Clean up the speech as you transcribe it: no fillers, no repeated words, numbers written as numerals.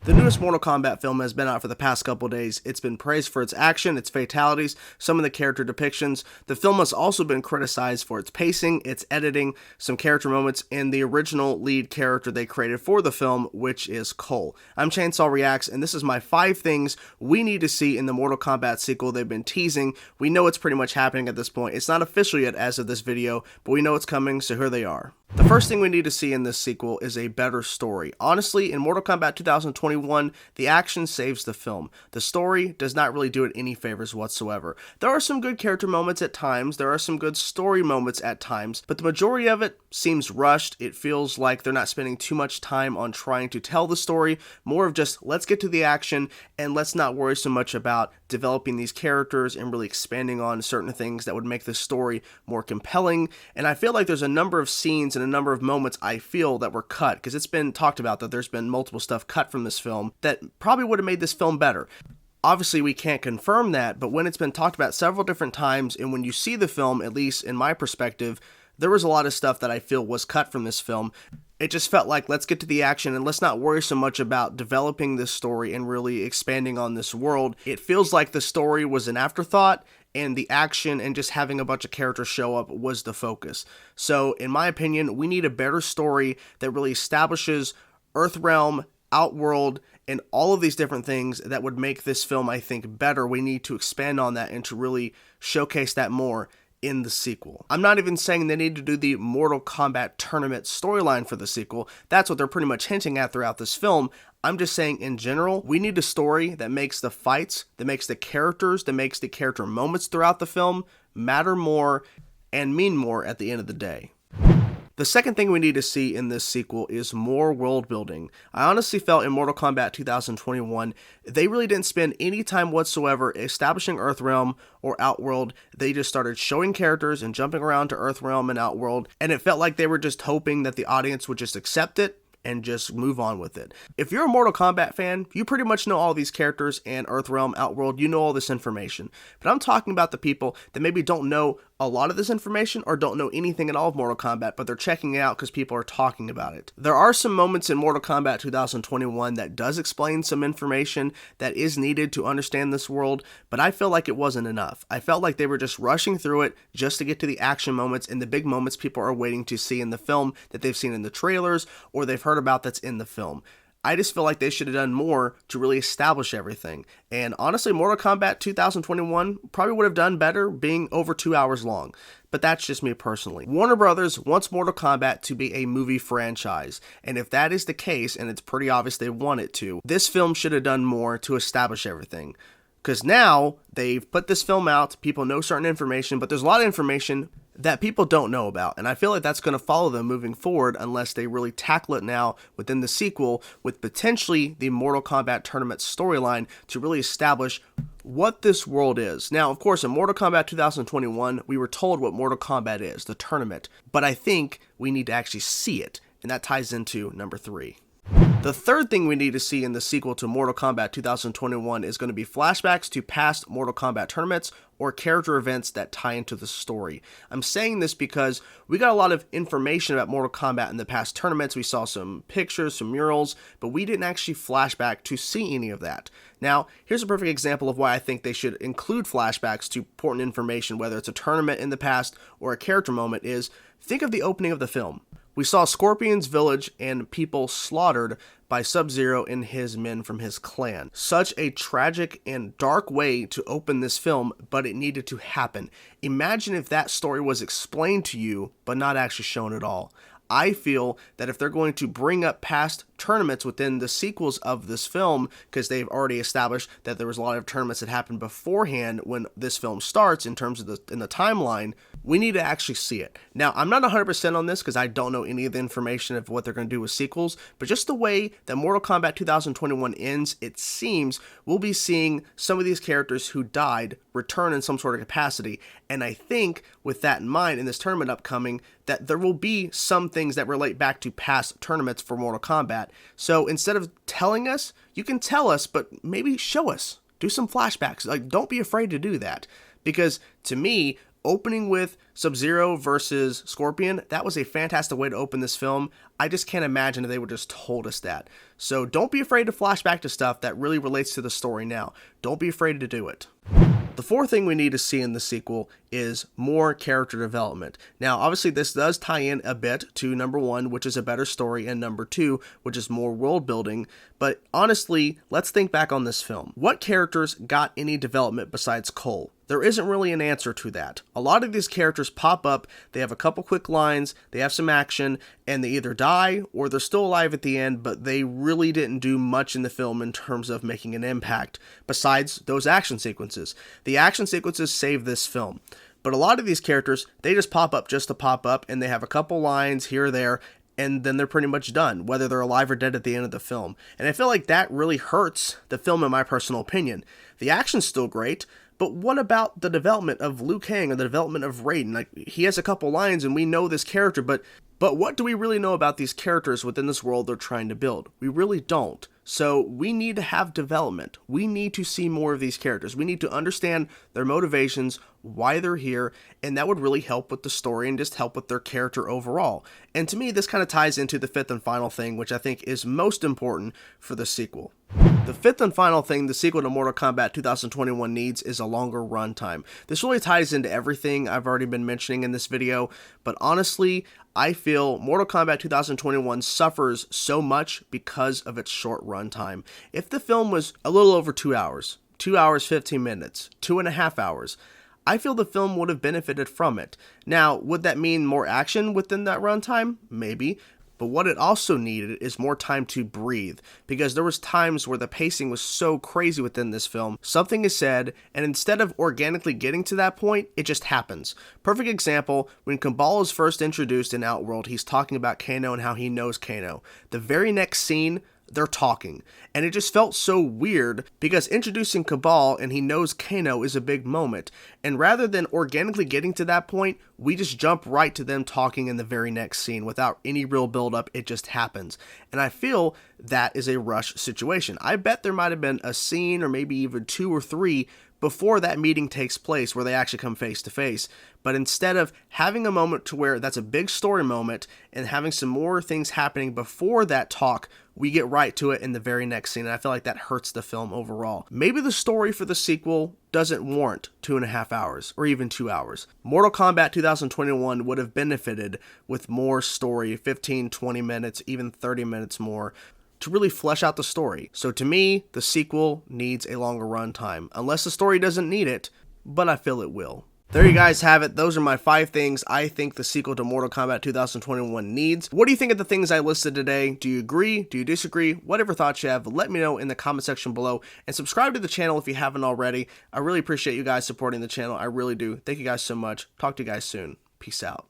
The newest Mortal Kombat film has been out for the past couple days. It's been praised for its action, its fatalities, some of the character depictions. The film has also been criticized for its pacing, its editing, some character moments, and the original lead character they created for the film, which is Cole. I'm Chainsaw Reacts, and this is my 5 things we need to see in the Mortal Kombat sequel they've been teasing. We know it's pretty much happening at this point. It's not official yet as of this video, but we know it's coming, so here they are. The first thing we need to see in this sequel is a better story. Honestly, in Mortal Kombat 2021, the action saves the film. The story does not really do it any favors whatsoever. There are some good character moments at times, there are some good story moments at times, but the majority of it seems rushed. It feels like they're not spending too much time on trying to tell the story, more of just let's get to the action and let's not worry so much about developing these characters and really expanding on certain things that would make the story more compelling. And I feel like there's a number of scenes and a number of moments I feel that were cut, because it's been talked about that there's been multiple stuff cut from this film that probably would have made this film better. Obviously, we can't confirm that, but when it's been talked about several different times, and when you see the film, at least in my perspective, there was a lot of stuff that I feel was cut from this film. It just felt like, let's get to the action and let's not worry so much about developing this story and really expanding on this world. It feels like the story was an afterthought, and the action and just having a bunch of characters show up was the focus. So, in my opinion, we need a better story that really establishes Earthrealm, Outworld, and all of these different things that would make this film, I think, better. We need to expand on that and to really showcase that more in the sequel. I'm not even saying they need to do the Mortal Kombat tournament storyline for the sequel. That's what they're pretty much hinting at throughout this film. I'm just saying in general, we need a story that makes the fights, that makes the characters, that makes the character moments throughout the film matter more and mean more at the end of the day. The second thing we need to see in this sequel is more world building. I honestly felt in Mortal Kombat 2021, they really didn't spend any time whatsoever establishing Earthrealm or Outworld. They just started showing characters and jumping around to Earthrealm and Outworld, and it felt like they were just hoping that the audience would just accept it and just move on with it. If you're a Mortal Kombat fan, you pretty much know all these characters and Earthrealm, Outworld, you know all this information. But I'm talking about the people that maybe don't know a lot of this information or don't know anything at all of Mortal Kombat, but they're checking it out because people are talking about it. There are some moments in Mortal Kombat 2021 that does explain some information that is needed to understand this world, but I feel like it wasn't enough. I felt like they were just rushing through it just to get to the action moments and the big moments people are waiting to see in the film that they've seen in the trailers or they've heard about that's in the film. I just feel like they should have done more to really establish everything. And honestly, Mortal Kombat 2021 probably would have done better being over 2 hours long. But that's just me personally. Warner Brothers wants Mortal Kombat to be a movie franchise. And if that is the case, and it's pretty obvious they want it to, this film should have done more to establish everything. Because now they've put this film out, people know certain information, but there's a lot of information that people don't know about, and I feel like that's going to follow them moving forward unless they really tackle it now within the sequel with potentially the Mortal Kombat tournament storyline to really establish what this world is. Now, of course, in Mortal Kombat 2021, we were told what Mortal Kombat is, the tournament, but I think we need to actually see it, and that ties into number 3. The third thing we need to see in the sequel to Mortal Kombat 2021 is going to be flashbacks to past Mortal Kombat tournaments or character events that tie into the story. I'm saying this because we got a lot of information about Mortal Kombat in the past tournaments. We saw some pictures, some murals, but we didn't actually flashback to see any of that. Now, here's a perfect example of why I think they should include flashbacks to important information, whether it's a tournament in the past or a character moment, is think of the opening of the film. We saw Scorpion's village and people slaughtered by Sub-Zero and his men from his clan. Such a tragic and dark way to open this film, but it needed to happen. Imagine if that story was explained to you, but not actually shown at all. I feel that if they're going to bring up past tournaments within the sequels of this film, because they've already established that there was a lot of tournaments that happened beforehand when this film starts in terms of in the timeline, we need to actually see it. Now, I'm not 100% on this because I don't know any of the information of what they're going to do with sequels, but just the way that Mortal Kombat 2021 ends, it seems we'll be seeing some of these characters who died return in some sort of capacity, and I think with that in mind, in this tournament upcoming, that there will be some things that relate back to past tournaments for Mortal Kombat. So instead of telling us, you can tell us, but maybe show us. Do some flashbacks. Like, don't be afraid to do that. Because to me, Opening with Sub-Zero versus Scorpion, that was a fantastic way to open this film. I just can't imagine if they would just told us that. So don't be afraid to flashback to stuff that really relates to the story now. Don't be afraid to do it. The fourth thing we need to see in the sequel is more character development. Now, obviously, this does tie in a bit to number 1, which is a better story, and number 2, which is more world building. But honestly, let's think back on this film. What characters got any development besides Cole? There isn't really an answer to that. A lot of these characters pop up, they have a couple quick lines, they have some action, and they either die or they're still alive at the end, but they really didn't do much in the film in terms of making an impact, besides those action sequences. The action sequences save this film. But a lot of these characters, they just pop up just to pop up, and they have a couple lines here or there, and then they're pretty much done, whether they're alive or dead at the end of the film. And I feel like that really hurts the film in my personal opinion. The action's still great, but what about the development of Liu Kang or the development of Raiden? Like, he has a couple lines and we know this character, but what do we really know about these characters within this world they're trying to build? We really don't. So we need to have development. We need to see more of these characters. We need to understand their motivations, why they're here, and that would really help with the story and just help with their character overall. And to me, this kind of ties into the fifth and final thing, which I think is most important for the sequel. The fifth and final thing the sequel to Mortal Kombat 2021 needs is a longer runtime. This really ties into everything I've already been mentioning in this video, but honestly, I feel Mortal Kombat 2021 suffers so much because of its short runtime. If the film was a little over 2 hours, 2 hours 15 minutes, 2.5 hours, I feel the film would have benefited from it. Now, would that mean more action within that runtime? Maybe. But what it also needed is more time to breathe, because there was times where the pacing was so crazy within this film. Something is said, and instead of organically getting to that point, it just happens. Perfect example, when Kabal is first introduced in Outworld, he's talking about Kano and how he knows Kano. The very next scene, they're talking, and it just felt so weird because introducing Kabal and he knows Kano is a big moment, and rather than organically getting to that point, we just jump right to them talking in the very next scene without any real build up. It just happens, and I feel that is a rush situation. I bet there might have been a scene or maybe even 2 or 3 before that meeting takes place where they actually come face to face. But instead of having a moment to where that's a big story moment and having some more things happening before that talk, we get right to it in the very next scene. And I feel like that hurts the film overall. Maybe the story for the sequel doesn't warrant 2.5 hours or even 2 hours. Mortal Kombat 2021 would have benefited with more story, 15, 20 minutes, even 30 minutes more, to really flesh out the story. So to me, the sequel needs a longer runtime, unless the story doesn't need it, but I feel it will. There you guys have it. Those are my 5 things I think the sequel to Mortal Kombat 2021 needs. What do you think of the things I listed today? Do you agree? Do you disagree? Whatever thoughts you have, let me know in the comment section below, and subscribe to the channel if you haven't already. I really appreciate you guys supporting the channel. I really do. Thank you guys so much. Talk to you guys soon. Peace out.